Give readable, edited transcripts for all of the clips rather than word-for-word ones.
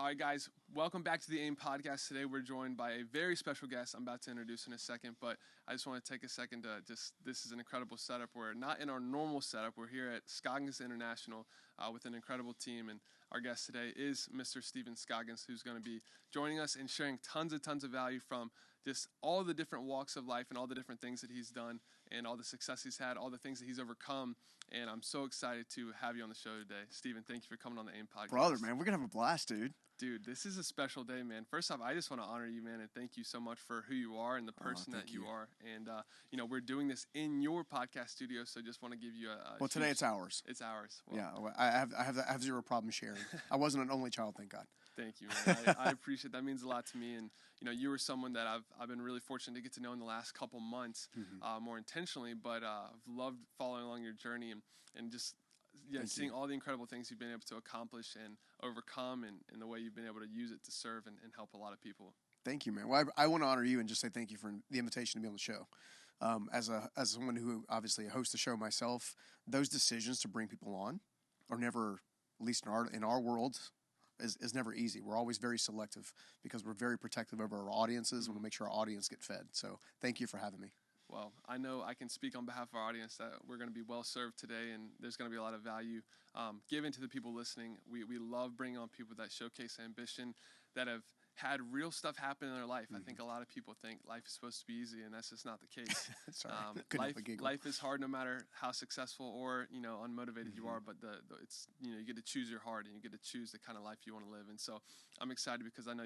All right, guys, welcome back to the AIM podcast. Today we're joined by a very special guest I'm about to introduce in a second, but I just want to take a second to this is an incredible setup. We're not in our normal setup. We're here at Scoggins International with an incredible team, and our guest today is Mr. Steven Scoggins, who's going to be joining us and sharing tons of value from just all the different walks of life and all the different things that he's done and all the success he's had, all the things that he's overcome. And I'm so excited to have you on the show today. Steven, thank you for coming on the AIM podcast. Brother, man, we're going to have a blast, dude. Dude, this is a special day, man. First off, I just want to honor you, man, and thank you so much for who you are and the person that you are. And, we're doing this in your podcast studio, so just want to give you a today it's ours. It's ours. Well, yeah, I have zero problem sharing. I wasn't an only child, thank God. Thank you, man. I appreciate that. That means a lot to me. And, you were someone that I've been really fortunate to get to know in the last couple months more intentionally, but I've loved following along your journey and just seeing all the incredible things you've been able to accomplish and overcome and the way you've been able to use it to serve and help a lot of people. Thank you, man. Well, I want to honor you and just say thank you for the invitation to be on the show. As someone who obviously hosts the show myself, those decisions to bring people on are never, at least in our world, is never easy. We're always very selective because we're very protective over our audiences and we make sure our audience get fed. So thank you for having me. Well, I know I can speak on behalf of our audience that we're going to be well served today, and there's going to be a lot of value given to the people listening. We love bringing on people that showcase ambition, that have had real stuff happen in their life. I think a lot of people think life is supposed to be easy, and that's just not the case. Sorry, life is hard no matter how successful or unmotivated you are. But it's you get to choose your heart, and you get to choose the kind of life you want to live. And so I'm excited because I know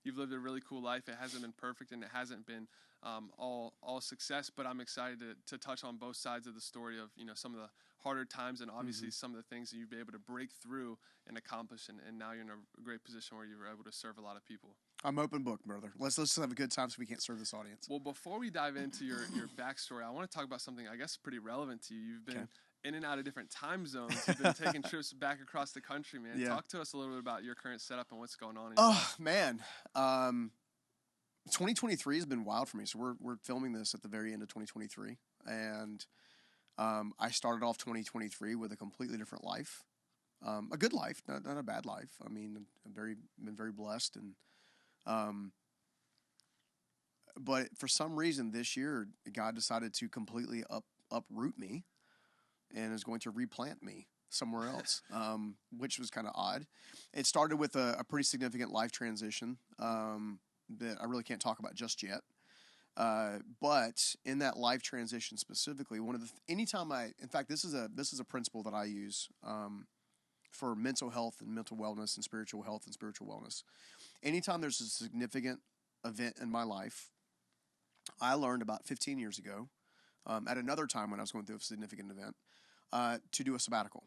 you've lived a really cool life. It hasn't been perfect, and it hasn't been all success. But I'm excited to touch on both sides of the story of some of the harder times and obviously some of the things that you've been able to break through and accomplish, and now you're in a great position where you're able to serve a lot of people. I'm open book, brother. Let's have a good time so we can't serve this audience. Well, before we dive into your backstory, I want to talk about something I guess pretty relevant to you. You've been in and out of different time zones. You've been taking trips back across the country, man. Yeah. Talk to us a little bit about your current setup and what's going on. 2023 has been wild for me. So we're filming this at the very end of 2023, and I started off 2023 with a completely different life, a good life, not a bad life. I mean, I've been very blessed, and but for some reason this year, God decided to completely uproot me, and is going to replant me somewhere else, which was kind of odd. It started with a pretty significant life transition that I really can't talk about just yet. But in that life transition specifically, this is a principle that I use for mental health and mental wellness and spiritual health and spiritual wellness. Anytime there's a significant event in my life, I learned about 15 years ago, at another time when I was going through a significant event, to do a sabbatical.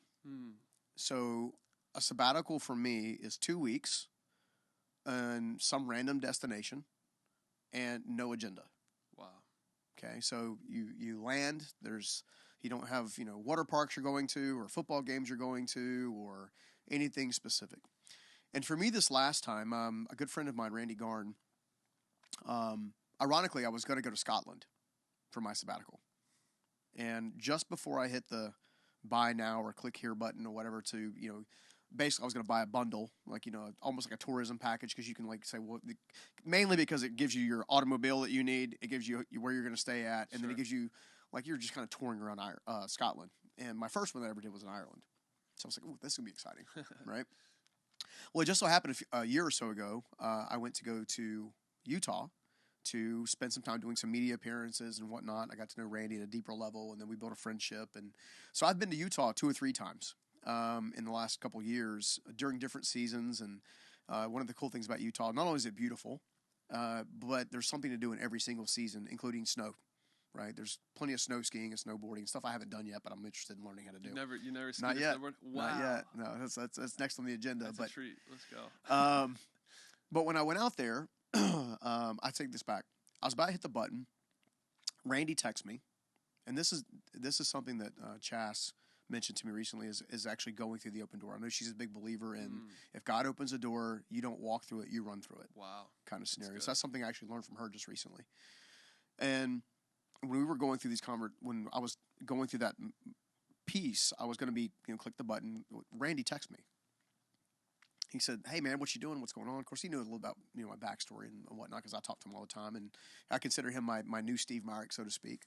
So a sabbatical for me is 2 weeks in some random destination and no agenda. Wow. Okay, so you land. You don't have water parks you're going to or football games you're going to or anything specific. And for me, this last time, a good friend of mine, Randy Garn, ironically, I was going to go to Scotland for my sabbatical, and just before I hit the buy now or click here button or whatever to basically I was going to buy a bundle, almost like a tourism package, because you can say, mainly because it gives you your automobile that you need, it gives you where you're going to stay at, and then it gives you, you're just kind of touring around Scotland. And my first one that I ever did was in Ireland. So I was like, oh, this is going to be exciting, right? Well, it just so happened a year or so ago, I went to go to Utah to spend some time doing some media appearances and whatnot. I got to know Randy at a deeper level, and then we built a friendship. And so I've been to Utah 2 or 3 times in the last couple of years during different seasons. And one of the cool things about Utah, not only is it beautiful, but there's something to do in every single season, including snow, right? There's plenty of snow skiing and snowboarding, stuff I haven't done yet, but I'm interested in learning how to do. You never skied Not or yet. snowboard? Wow. Not yet. No, that's next on the agenda. That's a treat. Let's go. But when I went out there, I take this back. I was about to hit the button. Randy texts me, and this is something that Chas mentioned to me recently is actually going through the open door. I know she's a big believer in if God opens a door, you don't walk through it, you run through it. Wow. Kind of scenario. So that's something I actually learned from her just recently. And when we were going through when I was going through that piece, I was going to be click the button. Randy texted me, he said, "Hey man, what you doing? What's going on?" Of course, he knew a little about my backstory and whatnot because I talked to him all the time, and I consider him my new Steve Myrick, so to speak,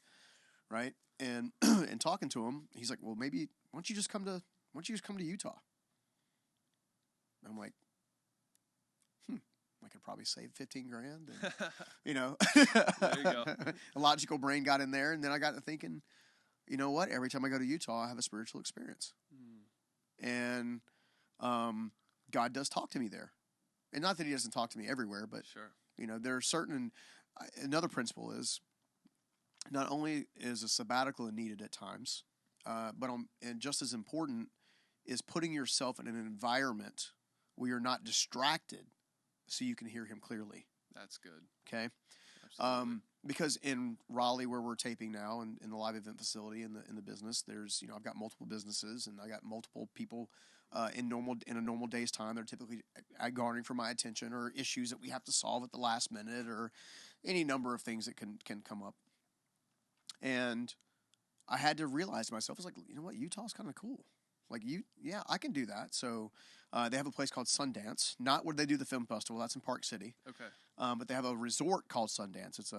right? And and talking to him, he's like, "Well, maybe why don't you just come to Utah?" I'm like, I could probably save 15 grand. And, There you go. A logical brain got in there, and then I got to thinking, you know what? Every time I go to Utah, I have a spiritual experience, and God does talk to me there, and not that He doesn't talk to me everywhere, but sure. There are certain. Another principle is not only is a sabbatical needed at times, but and just as important is putting yourself in an environment where you're not distracted, so you can hear Him clearly. That's good. Okay. Absolutely. Because in Raleigh, where we're taping now, and in the live event facility in the business, there's I've got multiple businesses, and I got multiple people in a normal day's time. They're typically garnering for my attention, or issues that we have to solve at the last minute, or any number of things that can come up. And I had to realize to myself, I was like, you know what, Utah's kind of cool. Like I can do that. So they have a place called Sundance, not where they do the film festival. That's in Park City. Okay. But they have a resort called Sundance. It's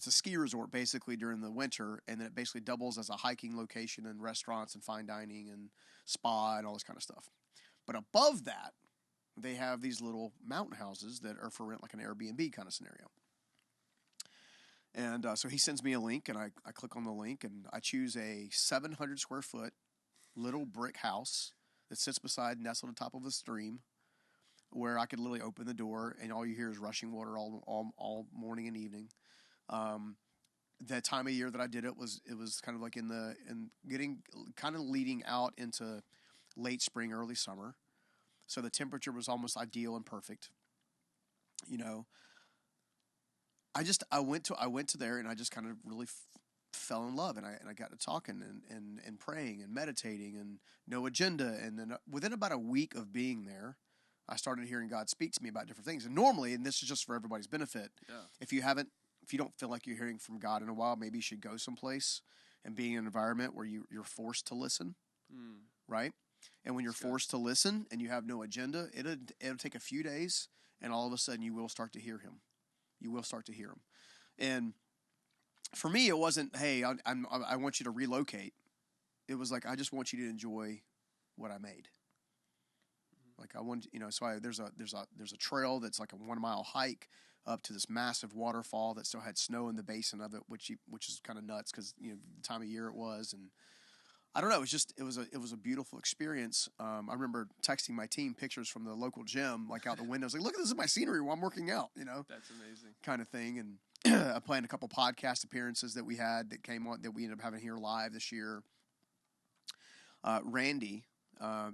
a ski resort basically during the winter, and then it basically doubles as a hiking location and restaurants and fine dining and spa and all this kind of stuff. But above that, they have these little mountain houses that are for rent, like an Airbnb kind of scenario. And so he sends me a link, and I click on the link, and I choose a 700 square foot little brick house that sits nestled on top of a stream, where I could literally open the door and all you hear is rushing water all morning and evening. The time of year that I did it was kind of like leading out into late spring, early summer. So the temperature was almost ideal and perfect. I went to there, and I just kind of really fell in love, and I got to talking and praying and meditating, and no agenda. And then within about a week of being there, I started hearing God speak to me about different things. And normally, and this is just for everybody's benefit, if you don't feel like you're hearing from God in a while, maybe you should go someplace and be in an environment where you're forced to listen, right? And when you're forced to listen and you have no agenda, it'll take a few days, and all of a sudden you will start to hear Him. You will start to hear Him. And for me, it wasn't, hey, I want you to relocate. It was like, I just want you to enjoy what I made. Like I want, so there's a trail that's like a 1 mile hike up to this massive waterfall that still had snow in the basin of it, which is kind of nuts because the time of year it was, and I don't know, it was a beautiful experience. I remember texting my team pictures from the local gym, like out the window. I was like, look, this is my scenery while I'm working out, That's amazing. Kind of thing. And I planned a couple podcast appearances that we had that came on that we ended up having here live this year. Randy.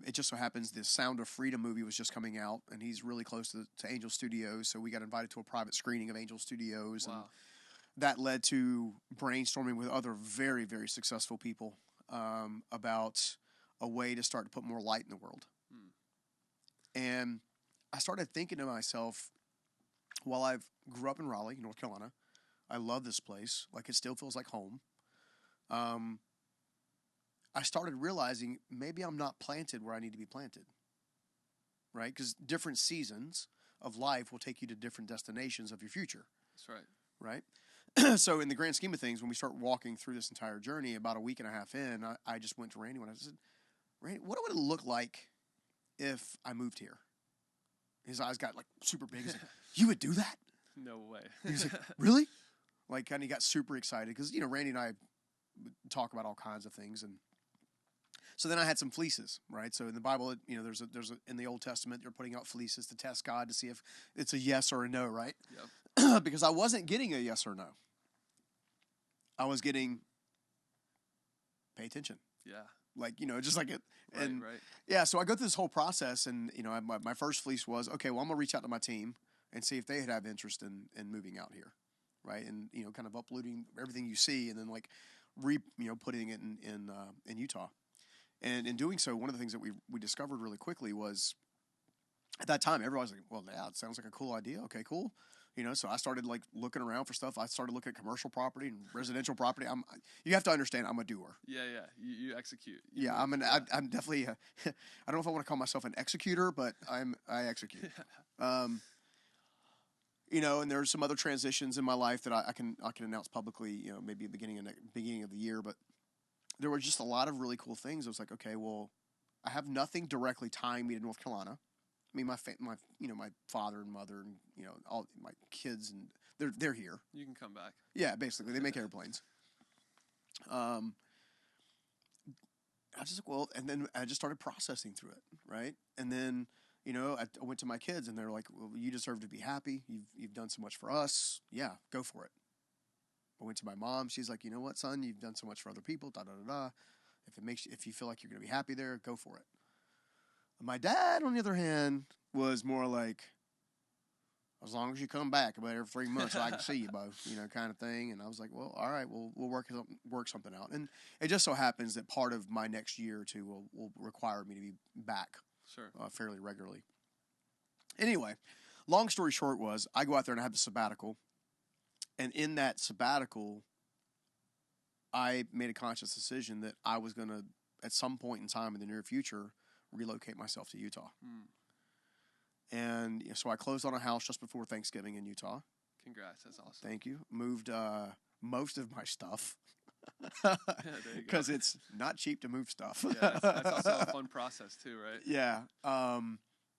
It just so happens the Sound of Freedom movie was just coming out, and he's really close to Angel Studios, so we got invited to a private screening of Angel Studios, and that led to brainstorming with other very, very successful people about a way to start to put more light in the world. And I started thinking to myself, while I grew up in Raleigh, North Carolina, I love this place, like it still feels like home. I started realizing maybe I'm not planted where I need to be planted, right? Because different seasons of life will take you to different destinations of your future. That's right. Right? So in the grand scheme of things, when we start walking through this entire journey, about a week and a half in, I just went to Randy and I said, Randy, what would it look like if I moved here? His eyes got like super big. He's like, you would do that? No way. He's like, really? Like, and he got super excited because, Randy and I would talk about all kinds of things. And so then I had some fleeces, right? So in the Bible, there's in the Old Testament, you're putting out fleeces to test God to see if it's a yes or a no, right? Yep. Because I wasn't getting a yes or no. I was getting pay attention. Yeah. Like, just like it. And right. Yeah, so I go through this whole process, and, my first fleece was, okay, well, I'm going to reach out to my team and see if they have interest in moving out here, right? And, kind of uploading everything you see and then, like, putting it in Utah. And in doing so, one of the things that we discovered really quickly was, at that time, everybody was like, well, yeah, it sounds like a cool idea. Okay, cool. So I started like looking around for stuff. I started looking at commercial property and residential property. You have to understand, I'm a doer. Yeah. You execute. I'm definitely. I don't know if I want to call myself an executor, but I execute. And there's some other transitions in my life that I can announce publicly. Maybe beginning of the year, but there were just a lot of really cool things. I was like, okay, well, I have nothing directly tying me to North Carolina. I mean, my father and mother and all my kids, and they're here. You can come back. Yeah, basically, they make airplanes. I just and then I just started processing through it, right? And then I went to my kids, and they're like, "Well, you deserve to be happy. You've done so much for us. Yeah, go for it." I went to my mom. She's like, "You know what, son? You've done so much for other people. Da da da da. If you feel like you're going to be happy there, go for it." My dad, on the other hand, was more like, as long as you come back about every 3 months so I can see you both, kind of thing. And I was like, well, all right, we'll work something out. And it just so happens that part of my next year or two will require me to be back fairly regularly. Anyway, long story short was I go out there and I have the sabbatical. And in that sabbatical, I made a conscious decision that I was going to, at some point in time in the near future, relocate myself to Utah. And so I closed on a house just before Thanksgiving in Utah. Congrats, that's awesome. Thank you. Moved most of my stuff because it's not cheap to move stuff. Yeah, that's also a fun process too, right? Yeah.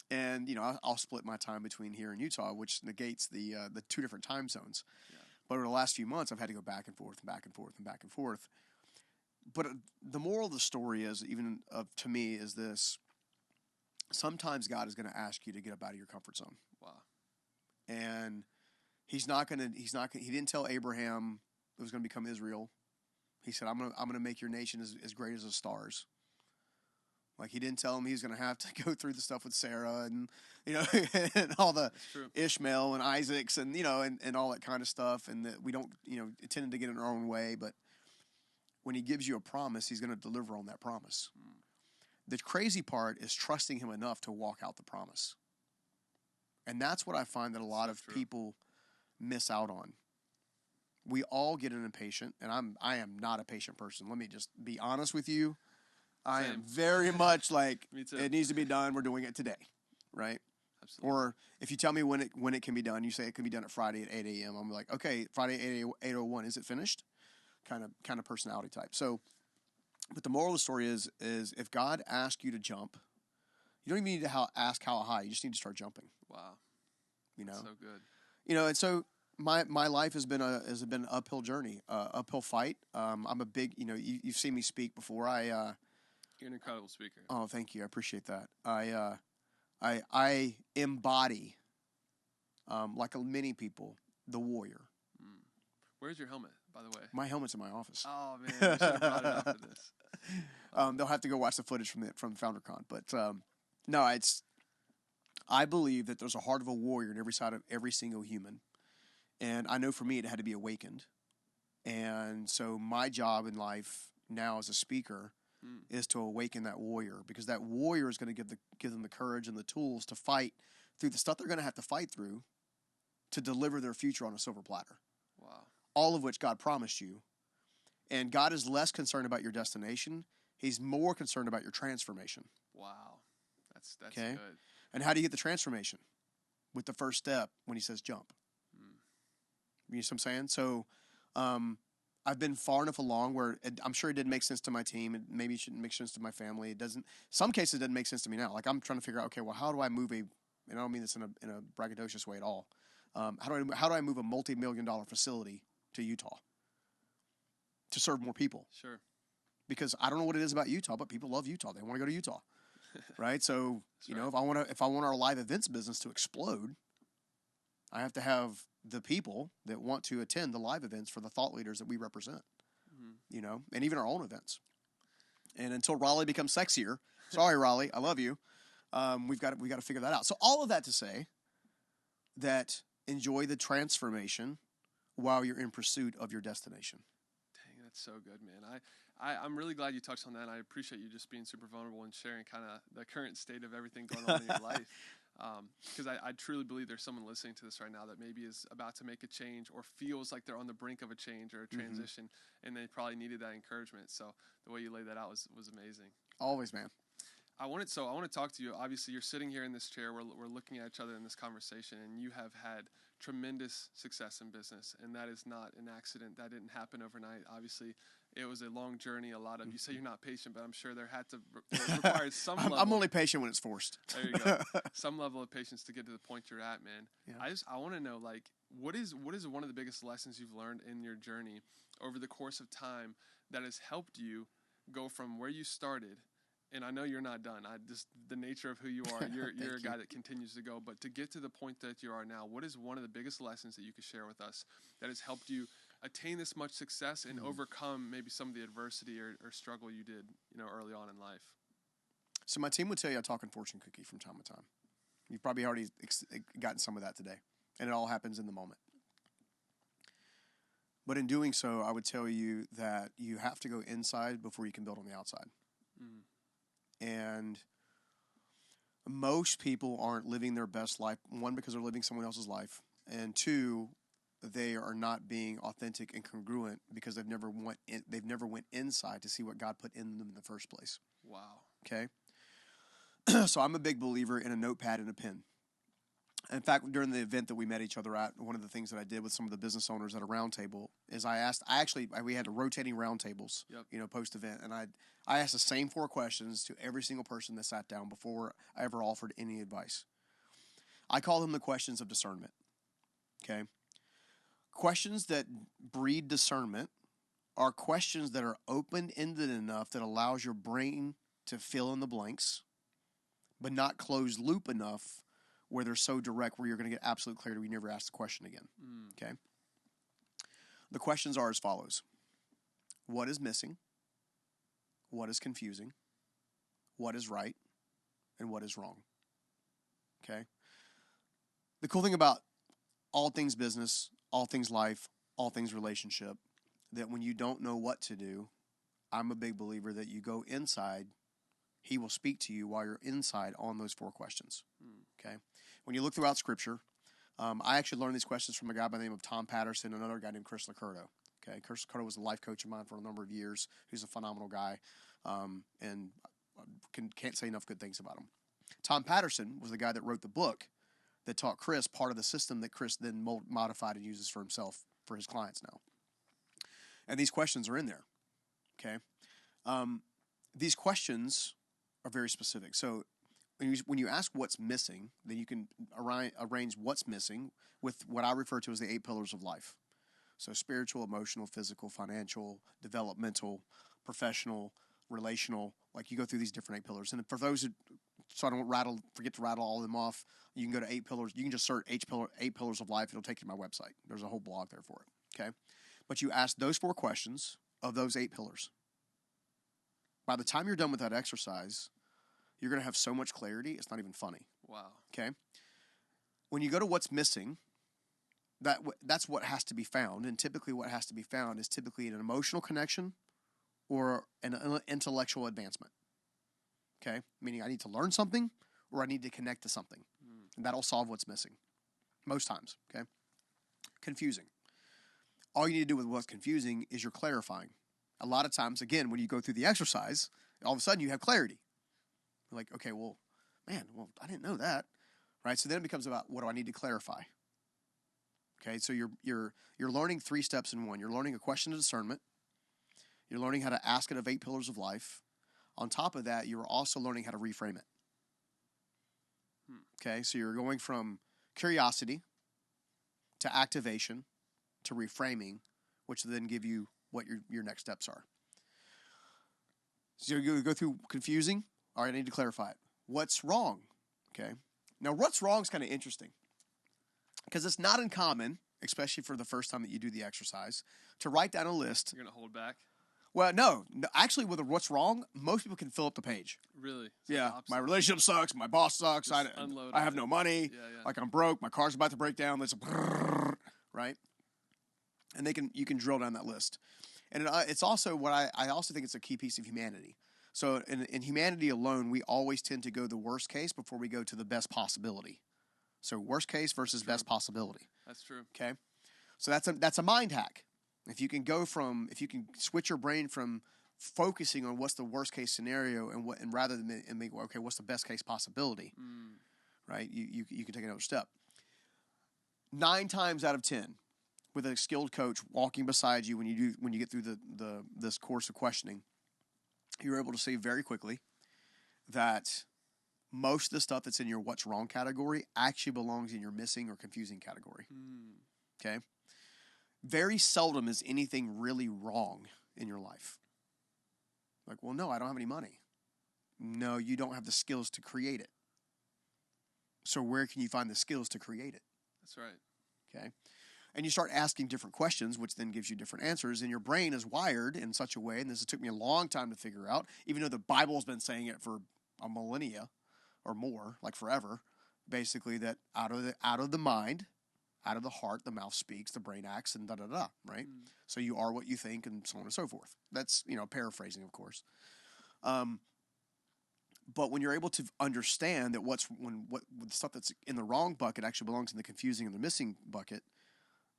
And I'll split my time between here and Utah, which negates the 2 different time zones. Yeah. But over the last few months, I've had to go back and forth and back and forth and back and forth. But the moral of the story is, to me, is this: sometimes God is going to ask you to get up out of your comfort zone. Wow. And he didn't tell Abraham it was going to become Israel. He said, I'm going to make your nation as great as the stars. Like, he didn't tell him he was going to have to go through the stuff with Sarah and, and all the Ishmael and Isaacs and, and all that kind of stuff. And that we don't, tended to get in our own way. But when he gives you a promise, he's going to deliver on that promise. The crazy part is trusting him enough to walk out the promise. And that's what I find that a lot of people miss out on. We all get impatient, and I am not a patient person. Let me just be honest with you. I am very much like, it needs to be done. We're doing it today, right? Absolutely. Or if you tell me when it can be done, you say it can be done at Friday at 8 a.m. I'm like, okay, Friday 8:01, is it finished? Kind of personality type. So, but the moral of the story is if God asks you to jump, you don't even need to ask how high. You just need to start jumping. Wow. That's so good. And so my life has been an uphill journey, uphill fight. I'm a big, you've seen me speak before. You're an incredible speaker. Oh, thank you. I appreciate that. I embody, like many people, the warrior. Where's your helmet, by the way? My helmet's in my office. Oh man, we should have brought it up for this. They'll have to go watch the footage from FounderCon, but no, I believe that there's a heart of a warrior in every side of every single human, and I know for me it had to be awakened, and so my job in life now as a speaker is to awaken that warrior, because that warrior is going to give them the courage and the tools to fight through the stuff they're going to have to fight through to deliver their future on a silver platter. Wow. All of which God promised you. And God is less concerned about your destination. He's more concerned about your transformation. Wow. That's okay? Good. And how do you get the transformation? With the first step when he says jump. You know what I'm saying? So I've been far enough along where I'm sure it didn't make sense to my team. And maybe it shouldn't make sense to my family. It doesn't. Some cases it doesn't make sense to me now. Like I'm trying to figure out, okay, well, how do I move and I don't mean this in a braggadocious way at all. How do I move a multi-million-dollar facility to Utah to serve more people? Sure. Because I don't know what it is about Utah, but people love Utah. They want to go to Utah, right? So if I want our live events business to explode, I have to have the people that want to attend the live events for the thought leaders that we represent. And even our own events. And until Raleigh becomes sexier, sorry Raleigh, I love you. We've got to figure that out. So all of that to say that enjoy the transformation while you're in pursuit of your destination. Dang, that's so good, man. I'm really glad you touched on that. I appreciate you just being super vulnerable and sharing kind of the current state of everything going on in your life. Because I truly believe there's someone listening to this right now that maybe is about to make a change or feels like they're on the brink of a change or a transition, and they probably needed that encouragement. So the way you laid that out was amazing. Always, man. I want to talk to you. Obviously, you're sitting here in this chair. We're looking at each other in this conversation, and you have had tremendous success in business, and that is not an accident. That didn't happen overnight. Obviously, it was a long journey. A lot of you say you're not patient, but I'm sure there required some level. I'm only patient when it's forced. There you go. Some level of patience to get to the point you're at, man. Yeah. I want to know, like, what is one of the biggest lessons you've learned in your journey over the course of time that has helped you go from where you started. And I know you're not done. Just the nature of who you are. You're a guy that continues to go. But to get to the point that you are now, what is one of the biggest lessons that you could share with us that has helped you attain this much success and overcome maybe some of the adversity or struggle you did, early on in life? So my team would tell you I talk in fortune cookie from time to time. You've probably already gotten some of that today, and it all happens in the moment. But in doing so, I would tell you that you have to go inside before you can build on the outside. Mm. And most people aren't living their best life, one, because they're living someone else's life, and two, they are not being authentic and congruent because they've never went inside to see what God put in them in the first place. Wow. Okay? So I'm a big believer in a notepad and a pen. In fact, during the event that we met each other at, one of the things that I did with some of the business owners at a round table is we had rotating round tables, post-event, and I asked the same 4 questions to every single person that sat down before I ever offered any advice. I call them the questions of discernment, okay? Questions that breed discernment are questions that are open-ended enough that allows your brain to fill in the blanks, but not closed loop enough where they're so direct where you're going to get absolute clarity when you never ask the question again. Okay? The questions are as follows. What is missing? What is confusing? What is right? And what is wrong? Okay? The cool thing about all things business, all things life, all things relationship, that when you don't know what to do, I'm a big believer that you go inside. He will speak to you while you're inside on those 4 questions. Okay? When you look throughout Scripture, I actually learned these questions from a guy by the name of Tom Patterson and another guy named Chris Licurdo. Okay? Chris Licurdo was a life coach of mine for a number of years. He's a phenomenal guy, and can't say enough good things about him. Tom Patterson was the guy that wrote the book that taught Chris part of the system that Chris then modified and uses for himself, for his clients now. And these questions are in there. Okay? These questions are very specific. So when you ask what's missing, then you can arrange what's missing with what I refer to as the 8 pillars of life. So spiritual, emotional, physical, financial, developmental, professional, relational. Like you go through these different 8 pillars. And for those so I don't forget to rattle all of them off, you can go to 8 pillars. You can just search 8 pillars of life. It'll take you to my website. There's a whole blog there for it. Okay? But you ask those 4 questions of those 8 pillars. By the time you're done with that exercise, you're going to have so much clarity, it's not even funny. Wow. Okay? When you go to what's missing, that's what has to be found. And typically what has to be found is typically an emotional connection or an intellectual advancement. Okay? Meaning I need to learn something or I need to connect to something. And that'll solve what's missing. Most times. Okay? Confusing. All you need to do with what's confusing is you're clarifying. A lot of times, again, when you go through the exercise, all of a sudden you have clarity. You're like, okay, I didn't know that, right? So then it becomes about what do I need to clarify? Okay, so you're learning 3 steps in one. You're learning a question of discernment. You're learning how to ask it of 8 pillars of life. On top of that, you're also learning how to reframe it. Okay, so you're going from curiosity to activation to reframing, which will then give you what your next steps are. So you go through confusing. All right, I need to clarify it. What's wrong? Okay. Now, what's wrong is kind of interesting because it's not uncommon, especially for the first time that you do the exercise, to write down a list. You're going to hold back? Well, no. Actually, with what's wrong, most people can fill up the page. Really? Yeah. My relationship sucks. My boss sucks. I have no money. Yeah. Like I'm broke. My car's about to break down. There's a right? And you can drill down that list. And it's also I also think it's a key piece of humanity. So in humanity alone, we always tend to go the worst case before we go to the best possibility. So worst case versus best possibility. That's true. Okay, so that's a mind hack. If you can switch your brain from focusing on what's the worst case scenario and rather than make, okay, what's the best case possibility, right? You can take another step. 9 times out of 10, with a skilled coach walking beside you when you get through this course of questioning, you're able to see very quickly that most of the stuff that's in your what's wrong category actually belongs in your missing or confusing category. Okay? Very seldom is anything really wrong in your life. Like, well, no, I don't have any money. No, you don't have the skills to create it. So where can you find the skills to create it? That's right. Okay? And you start asking different questions, which then gives you different answers. And your brain is wired in such a way, and this took me a long time to figure out, even though the Bible's been saying it for a millennia or more, like forever, basically that out of the mind, out of the heart, the mouth speaks, the brain acts, and da-da-da, right? So you are what you think, and so on and so forth. That's, paraphrasing, of course. But when you're able to understand that what the stuff that's in the wrong bucket actually belongs in the confusing and the missing bucket,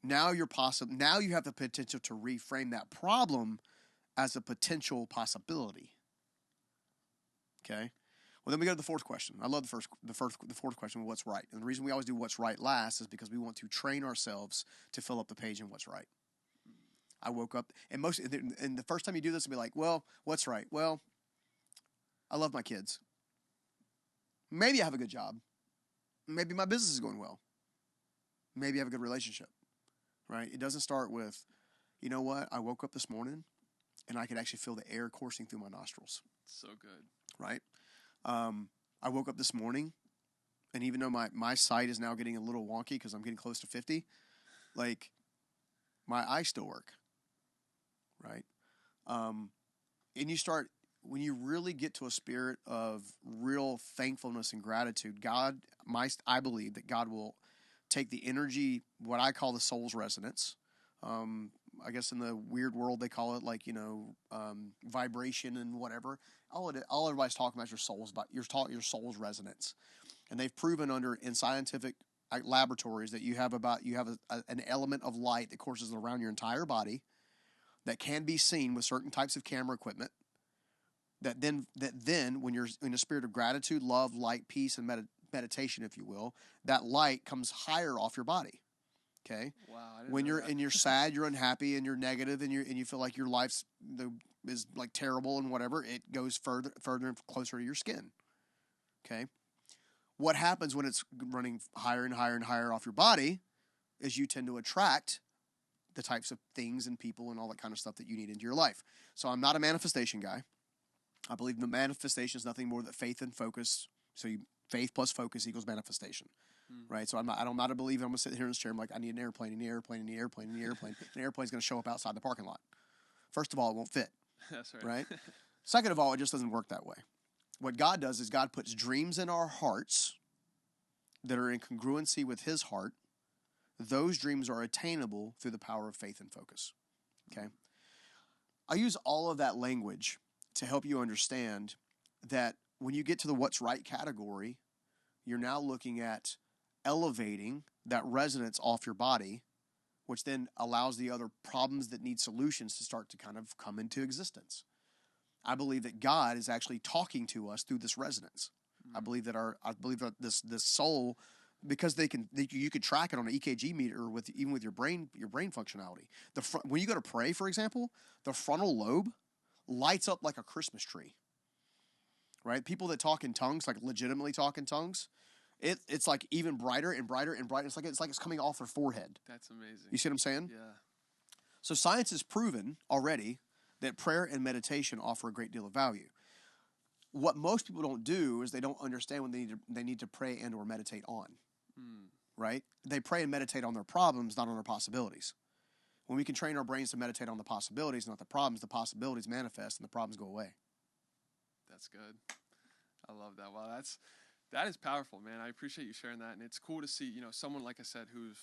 now you have the potential to reframe that problem as a potential possibility. Okay? Well, then we go to the fourth question. I love the fourth question, what's right? And the reason we always do what's right last is because we want to train ourselves to fill up the page in what's right. I woke up, and the first time you do this, you'll be like, well, what's right? Well, I love my kids. Maybe I have a good job. Maybe my business is going well. Maybe I have a good relationship, right? It doesn't start with, you know what? I woke up this morning, and I could actually feel the air coursing through my nostrils. So good. Right? I woke up this morning, and even though my sight is now getting a little wonky because I'm getting close to 50, like, my eyes still work. Right? And when you really get to a spirit of real thankfulness and gratitude, I believe that God will take the energy, what I call the soul's resonance. I guess in the weird world they call it vibration and whatever. All everybody's talking about your soul's resonance, and they've proven in scientific laboratories that you have an element of light that courses around your entire body that can be seen with certain types of camera equipment. That then when you're in a spirit of gratitude, love, light, peace, and meditation, if you will, that light comes higher off your body. Okay. Wow. When you're sad, you're unhappy, and you're negative, and you feel like your life is like terrible and whatever, it goes further and closer to your skin. Okay. What happens when it's running higher and higher and higher off your body is you tend to attract the types of things and people and all that kind of stuff that you need into your life. So I'm not a manifestation guy. I believe the manifestation is nothing more than faith and focus. So faith plus focus equals manifestation. Right? So I'm not a believer. I'm going to sit here in this chair. I'm like, I need an airplane, and the airplane, and the airplane, and the airplane. And the airplane's going to show up outside the parking lot. First of all, it won't fit. That's right. Right? Second of all, it just doesn't work that way. What God does is God puts dreams in our hearts that are in congruency with His heart. Those dreams are attainable through the power of faith and focus. Okay? I use all of that language to help you understand that when you get to the what's right category, you're now looking at elevating that resonance off your body, which then allows the other problems that need solutions to start to kind of come into existence. I believe that God is actually talking to us through this resonance. I believe that this soul, because you could track it on an EKG meter even with your brain functionality. When you go to pray, for example, the frontal lobe lights up like a Christmas tree. Right? People that talk in tongues, like legitimately talk in tongues, it's like even brighter and brighter and brighter. It's like it's coming off their forehead. That's amazing. You see what I'm saying? Yeah. So science has proven already that prayer and meditation offer a great deal of value. What most people don't do is they don't understand when they need to pray and or meditate on. Right? They pray and meditate on their problems, not on their possibilities. When we can train our brains to meditate on the possibilities, not the possibilities manifest and the problems go away. That's good. I love that. Wow, that is powerful, man. I appreciate you sharing that, and it's cool to see, someone like I said who's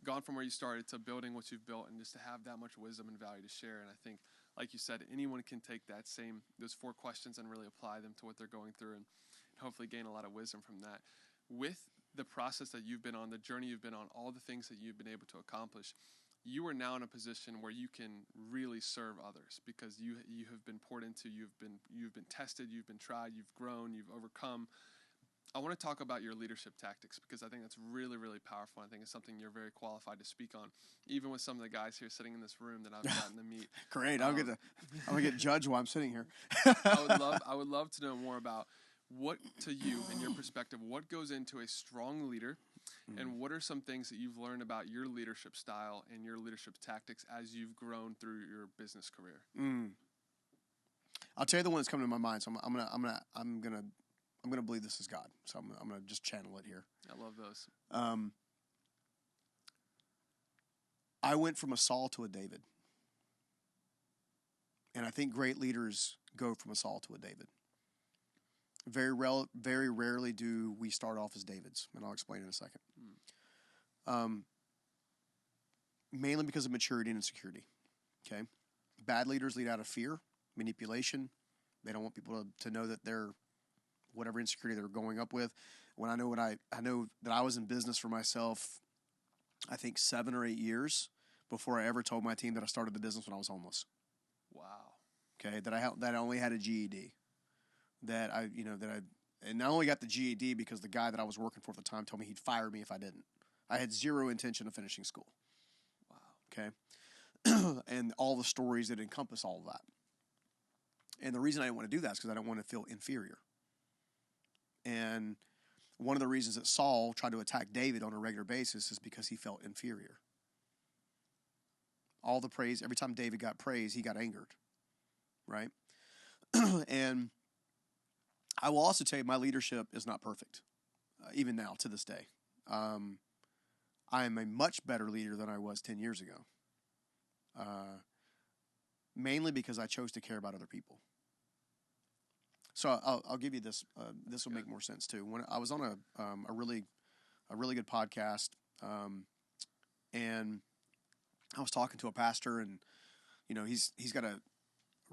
gone from where you started to building what you've built, and just to have that much wisdom and value to share. And I think like you said, anyone can take those 4 questions and really apply them to what they're going through and hopefully gain a lot of wisdom from that. With the process that you've been on, the journey you've been on, all the things that you've been able to accomplish, you are now in a position where you can really serve others because you have been poured into, you've been tested, you've been tried, you've grown, you've overcome. I want to talk about your leadership tactics because I think that's really, really powerful. I think it's something you're very qualified to speak on, even with some of the guys here sitting in this room that I've gotten to meet. Great, I'm gonna get judged while I'm sitting here. I would love to know more about what, to you, in your perspective, what goes into a strong leader, and what are some things that you've learned about your leadership style and your leadership tactics as you've grown through your business career? I'll tell you the one that's coming to my mind. So I'm gonna believe this is God. So I'm gonna just channel it here. I love those. I went from a Saul to a David, and I think great leaders go from a Saul to a David. Very rarely do we start off as Davids, and I'll explain in a second. Mainly because of maturity and insecurity. Okay, bad leaders lead out of fear, manipulation. They don't want people to know that they're whatever insecurity they're going up with. I know that I was in business for myself, I think 7 or 8 years before I ever told my team that I started the business when I was homeless. Wow. Okay, that I only had a GED. And I only got the GED because the guy that I was working for at the time told me he'd fire me if I didn't. I had zero intention of finishing school. Wow. Okay, and all the stories that encompass all of that. And the reason I didn't want to do that is because I don't want to feel inferior. And one of the reasons that Saul tried to attack David on a regular basis is because he felt inferior. All the praise, every time David got praise, he got angered, right? And I will also tell you, my leadership is not perfect, even now, to this day. I am a much better leader than I was 10 years ago, mainly because I chose to care about other people. So I'll give you this. This will make more sense too. When I was on a really good podcast, and I was talking to a pastor, and he's got a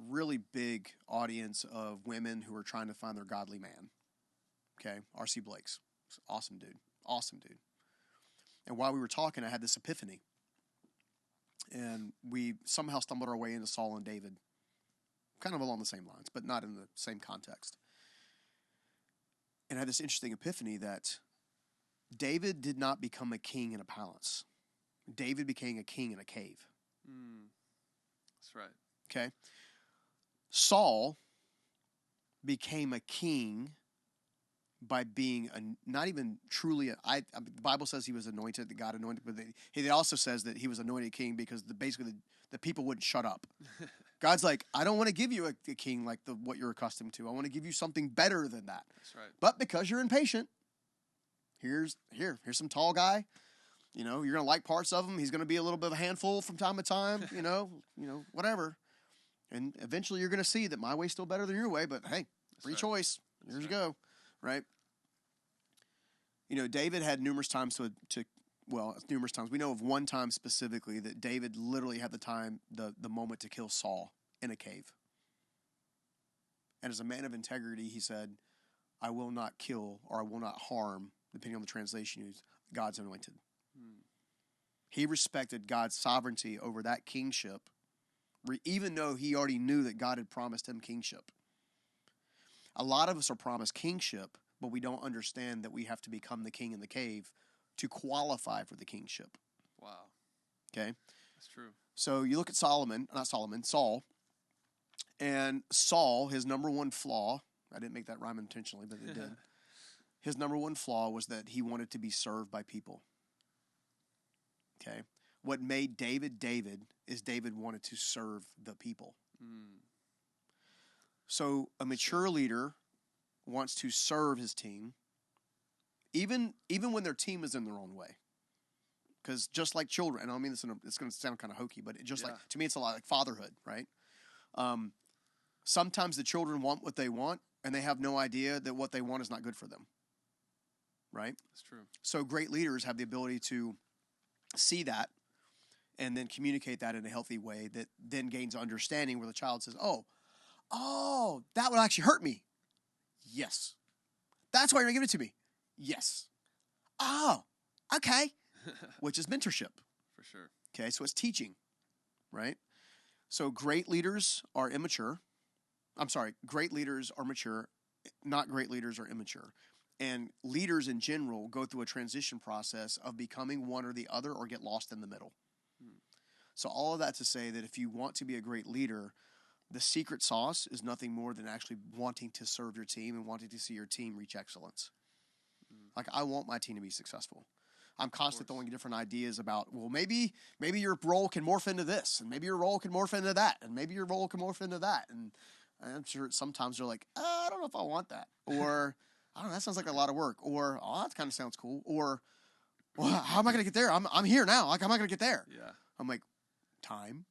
really big audience of women who are trying to find their godly man. Okay, R.C. Blake's awesome dude. And while we were talking, I had this epiphany, and we somehow stumbled our way into Saul and David. Kind of along the same lines, but not in the same context. And I had this interesting epiphany that David did not become a king in a palace. David became a king in a cave. That's right. Okay? Saul became a king by being not even truly the Bible says he was anointed, that God anointed, but it also says that he was anointed king because basically the people wouldn't shut up. God's like, I don't want to give you a king like what you're accustomed to. I want to give you something better than that. That's right. But because you're impatient, here's some tall guy. You're going to like parts of him. He's going to be a little bit of a handful from time to time. Whatever. And eventually you're going to see that my way's still better than your way. But hey, free choice. Here you go. Right. David had numerous times numerous times. We know of one time specifically that David literally had the moment to kill Saul in a cave. And as a man of integrity, he said, I will not kill or I will not harm, depending on the translation used, God's anointed. He respected God's sovereignty over that kingship, even though he already knew that God had promised him kingship. A lot of us are promised kingship, but we don't understand that we have to become the king in the cave to qualify for the kingship. Wow. Okay? That's true. So you look at Saul. And Saul, his number one flaw, I didn't make that rhyme intentionally, but it did. His number one flaw was that he wanted to be served by people. Okay? What made David David is David wanted to serve the people. So a mature leader wants to serve his team, even when their team is in their own way. Because just like children, and I mean this, it's going to sound kind of hokey, but to me, it's a lot like fatherhood, right? Sometimes the children want what they want, and they have no idea that what they want is not good for them, right? That's true. So great leaders have the ability to see that and then communicate that in a healthy way that then gains understanding where the child says, oh, that would actually hurt me. Yes. That's why you're going to give it to me. Yes. Oh, okay. Which is mentorship. For sure. Okay, so it's teaching, right? So great leaders are immature. I'm sorry, great leaders are mature, not great leaders are immature. And leaders in general go through a transition process of becoming one or the other or get lost in the middle. So all of that to say that if you want to be a great leader, the secret sauce is nothing more than actually wanting to serve your team and wanting to see your team reach excellence. Like, I want my team to be successful. I'm constantly throwing different ideas about, well, maybe your role can morph into this, and maybe your role can morph into that, and maybe your role can morph into that. And I'm sure sometimes they're like, I don't know if I want that. Or, I don't know, that sounds like a lot of work. Or, oh, that kind of sounds cool. Or, well, how am I going to get there? I'm here now. Like, how am I going to get there? Yeah. I'm like, time.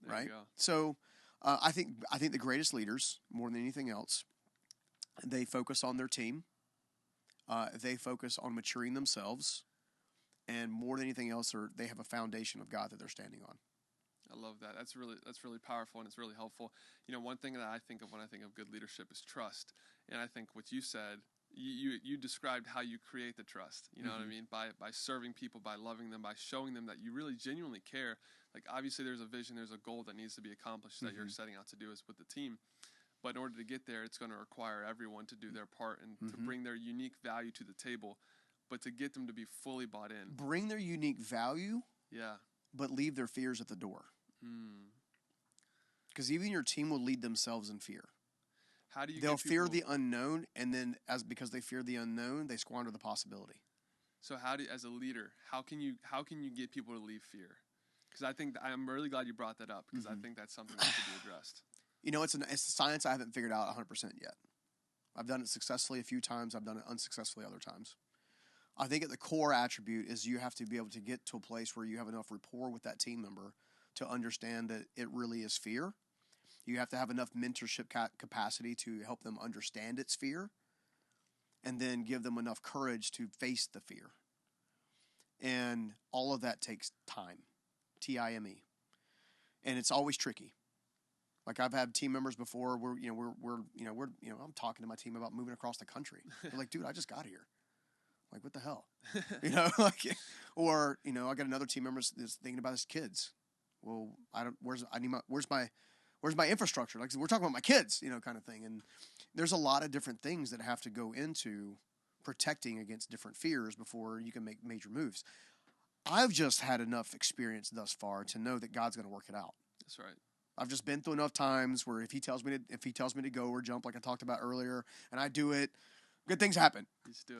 There right? you go. So I think the greatest leaders, more than anything else, they focus on their team. They focus on maturing themselves. And more than anything else, they have a foundation of God that they're standing on. I love that. That's really powerful, and it's really helpful. You know, one thing that I think of when I think of good leadership is trust. And I think what you said, you described how you create the trust. You know what I mean? By serving people, by loving them, by showing them that you really genuinely care. Like, obviously there's a vision, there's a goal that needs to be accomplished that you're setting out to do is with the team. But in order to get there, it's going to require everyone to do their part and to bring their unique value to the table. But to get them to be fully bought in. Bring their unique value. Yeah. But leave their fears at the door. Because even your team will lead themselves in fear. How do you? They'll fear the unknown, and then because they fear the unknown, they squander the possibility. So as a leader, how can you get people to leave fear? Because I think I'm really glad you brought that up because I think that's something that should be addressed. You know, it's a science I haven't figured out 100% yet. I've done it successfully a few times. I've done it unsuccessfully other times. I think at the core attribute is you have to be able to get to a place where you have enough rapport with that team member to understand that it really is fear. You have to have enough mentorship capacity to help them understand its fear, and then give them enough courage to face the fear. And all of that takes time, time, and it's always tricky. Like, I've had team members before where I'm talking to my team about moving across the country. They're like, "Dude, I just got here." Like, what the hell? Or I got another team member that's thinking about his kids. Well, where's my infrastructure? Like, we're talking about my kids, kind of thing. And there's a lot of different things that have to go into protecting against different fears before you can make major moves. I've just had enough experience thus far to know that God's going to work it out. That's right. I've just been through enough times where if he tells me to go or jump, like I talked about earlier, and I do it, good things happen.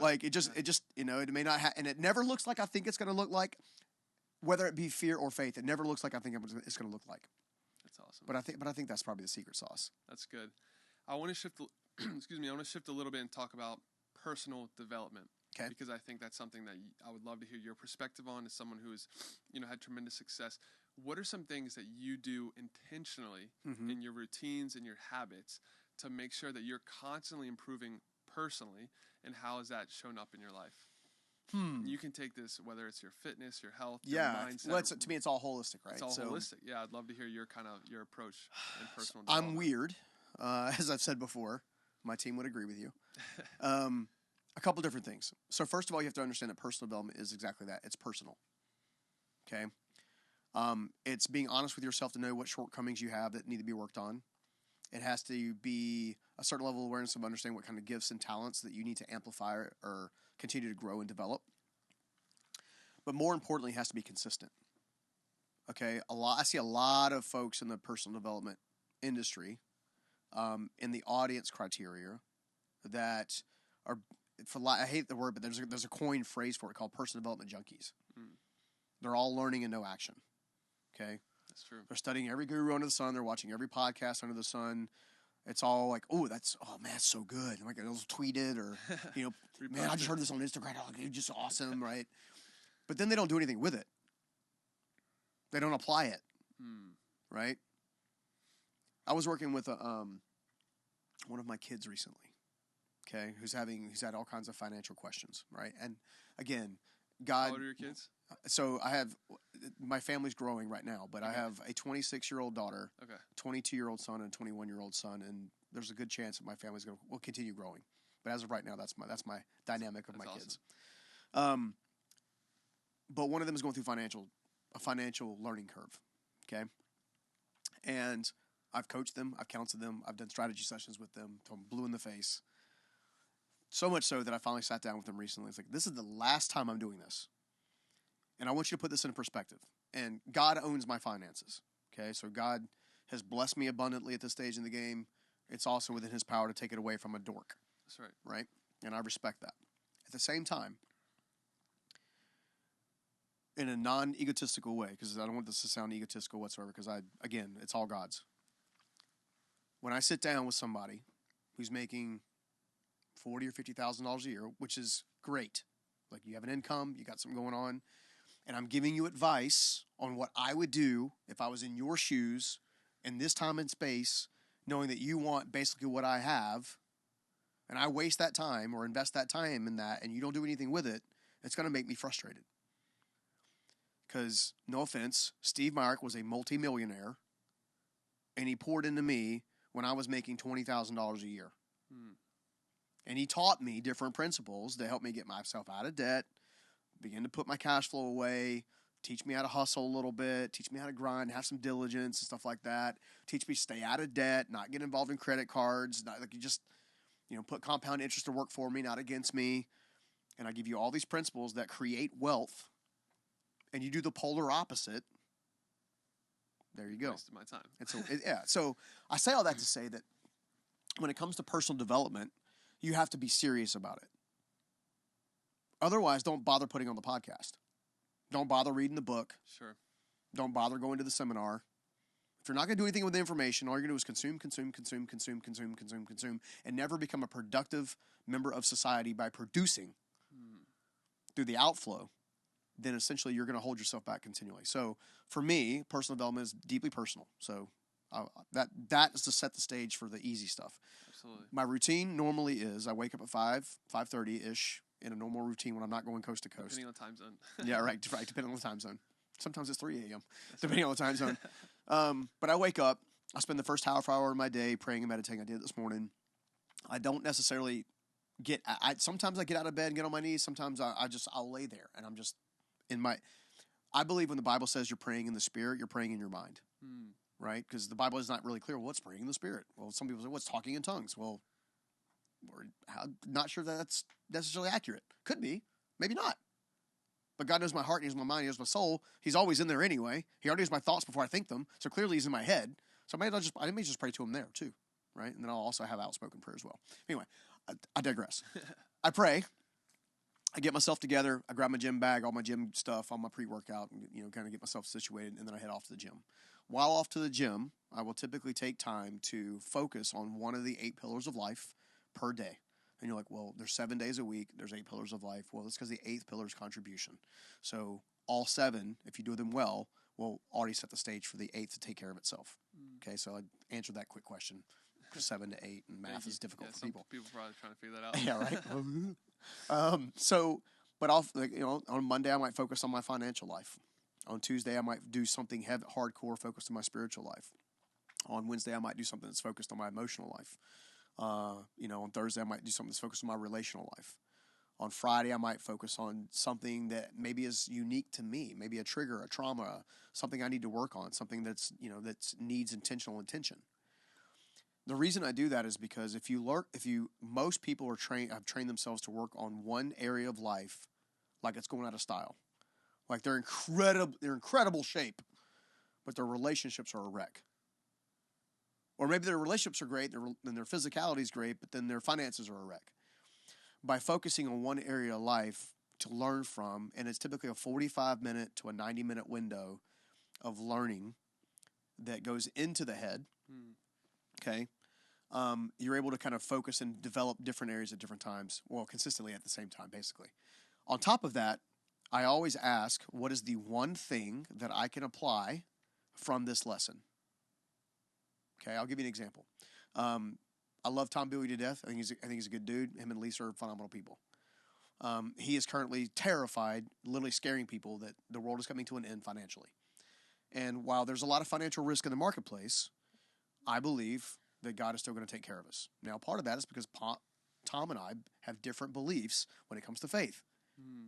Like, it just it may not and it never looks like I think it's going to look like, whether it be fear or faith. It never looks like I think it's going to look like. That's awesome. But I think that's probably the secret sauce. That's good. I want to shift. Excuse me. I want to shift a little bit and talk about personal development. Okay. Because I think that's something that I would love to hear your perspective on as someone who has, had tremendous success. What are some things that you do intentionally in your routines and your habits to make sure that you're constantly improving personally, and how has that shown up in your life? You can take this, whether it's your fitness, your health, your mindset. Well, to me, it's all holistic, right? It's all holistic. Yeah, I'd love to hear your approach in personal development. I'm weird. As I've said before, my team would agree with you. A couple different things. So first of all, you have to understand that personal development is exactly that. It's personal. Okay? It's being honest with yourself to know what shortcomings you have that need to be worked on. It has to be a certain level of awareness of understanding what kind of gifts and talents that you need to amplify or continue to grow and develop. But more importantly, it has to be consistent. Okay? I see a lot of folks in the personal development industry, in the audience criteria, that are, I hate the word, but there's a coined phrase for it called personal development junkies. They're all learning and no action. Okay? That's true. They're studying every guru under the sun. They're watching every podcast under the sun. It's all like, man, that's so good. Like, it'll tweet it or, man, I just heard this on Instagram. Oh, it's just awesome, right? But then they don't do anything with it. They don't apply it, right? I was working with one of my kids recently, okay, who's had all kinds of financial questions, right? And again, God. How old are your kids? So I have, my family's growing right now, but I have a 26-year-old daughter, 22-year-old son, and a 21-year-old son, and there's a good chance that my family's will continue growing. But as of right now, that's my dynamic of my awesome. kids. But one of them is going through a financial learning curve. Okay, and I've coached them, I've counseled them, I've done strategy sessions with them till I'm blue in the face. So much so that I finally sat down with them recently. It's like, this is the last time I'm doing this. And I want you to put this in perspective. And God owns my finances. Okay, so God has blessed me abundantly at this stage in the game. It's also within his power to take it away from a dork. That's right. Right? And I respect that. At the same time, in a non-egotistical way, because I don't want this to sound egotistical whatsoever, because again, it's all God's. When I sit down with somebody who's making $40,000 or $50,000 a year, which is great, like you have an income, you got something going on, and I'm giving you advice on what I would do if I was in your shoes in this time and space, knowing that you want basically what I have, and I waste that time or invest that time in that, and you don't do anything with it, it's going to make me frustrated. Because, no offense, Steve Myrick was a multimillionaire, and he poured into me when I was making $20,000 a year. And he taught me different principles to help me get myself out of debt, begin to put my cash flow away, teach me how to hustle a little bit, teach me how to grind, have some diligence and stuff like that, teach me to stay out of debt, not get involved in credit cards, not like you just, put compound interest to work for me, not against me. And I give you all these principles that create wealth, and you do the polar opposite. There you go. Wasted my time. And so, so I say all that to say that when it comes to personal development, you have to be serious about it. Otherwise, don't bother putting on the podcast. Don't bother reading the book. Sure. Don't bother going to the seminar. If you're not going to do anything with the information, all you're going to do is consume, and never become a productive member of society by producing through the outflow, then essentially you're going to hold yourself back continually. So for me, personal development is deeply personal. So that is to set the stage for the easy stuff. Absolutely. My routine normally is I wake up at 5:30-ish in a normal routine when I'm not going coast to coast. Depending on time zone. Yeah, right, depending on the time zone. Sometimes it's 3 a.m., depending on the time zone. But I wake up, I spend the first half hour of my day praying and meditating. I did it this morning. I don't necessarily sometimes I get out of bed and get on my knees. Sometimes I'll lay there and I'm just I believe when the Bible says you're praying in the Spirit, you're praying in your mind. Right? Because the Bible is not really clear. What's praying in the Spirit? Well, some people say, what's talking in tongues? Well, we're not sure that's necessarily accurate. Could be. Maybe not. But God knows my heart, He knows my mind, He knows my soul. He's always in there anyway. He already knows my thoughts before I think them. So clearly He's in my head. So I may just pray to Him there too. Right? And then I'll also have outspoken prayer as well. Anyway, I digress. I pray. I get myself together. I grab my gym bag, all my gym stuff, all my pre-workout, and kind of get myself situated, and then I head off to the gym. While off to the gym, I will typically take time to focus on one of the 8 pillars of life per day. And you're like, well, there's 7 days a week. There's 8 pillars of life. Well, that's because the 8th pillar is contribution. So all 7, if you do them well, will already set the stage for the 8th to take care of itself. Okay, so I answered that quick question. 7 to 8, and math is difficult for people. People probably trying to figure that out. Yeah, right. But on Monday I might focus on my financial life. On Tuesday I might do something hardcore focused on my spiritual life. On Wednesday I might do something that's focused on my emotional life. On Thursday I might do something that's focused on my relational life. On Friday I might focus on something that maybe is unique to me, maybe a trigger, a trauma, something I need to work on, something that needs intentional attention. The reason I do that is because most people have trained themselves to work on one area of life like it's going out of style. Like they're incredible shape, but their relationships are a wreck. Or maybe their relationships are great, and their physicality is great, but then their finances are a wreck. By focusing on one area of life to learn from, and it's typically a 45-minute to a 90-minute window of learning that goes into the head, okay, you're able to kind of focus and develop different areas at different times, well, consistently at the same time, basically. On top of that, I always ask, what is the one thing that I can apply from this lesson? Okay, I'll give you an example. I love Tom Bowie to death. I think he's a good dude. Him and Lisa are phenomenal people. He is currently terrified, literally scaring people that the world is coming to an end financially. And while there's a lot of financial risk in the marketplace, I believe that God is still going to take care of us. Now, part of that is because Tom and I have different beliefs when it comes to faith.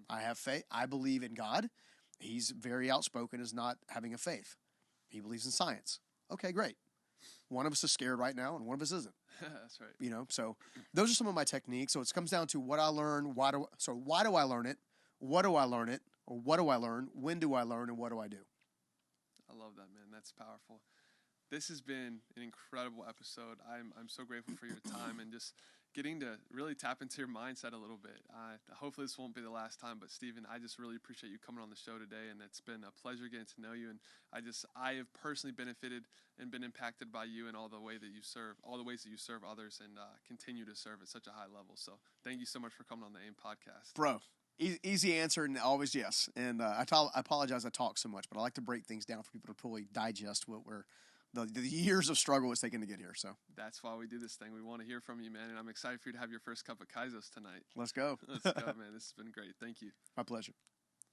I have faith. I believe in God. He's very outspoken as not having a faith. He believes in science. Okay, great. One of us is scared right now, and one of us isn't. That's right. You know, so those are some of my techniques. So it comes down to what I learn. Why do I learn it? What do I learn it? Or what do I learn? When do I learn? And what do I do? I love that, man. That's powerful. This has been an incredible episode. I'm so grateful for your time and just getting to really tap into your mindset a little bit. Hopefully this won't be the last time, but Stephen, I just really appreciate you coming on the show today, and it's been a pleasure getting to know you. And I have personally benefited and been impacted by you and all the ways that you serve others, and continue to serve at such a high level. So thank you so much for coming on the AIM podcast. Bro, easy answer and always yes. And I apologize I talk so much, but I like to break things down for people to fully digest what we're the years of struggle it's taken to get here. So that's why we do this thing. We want to hear from you, man, and I'm excited for you to have your first cup of Kaisos tonight. Let's go. Let's go, man. This has been great. Thank you. My pleasure.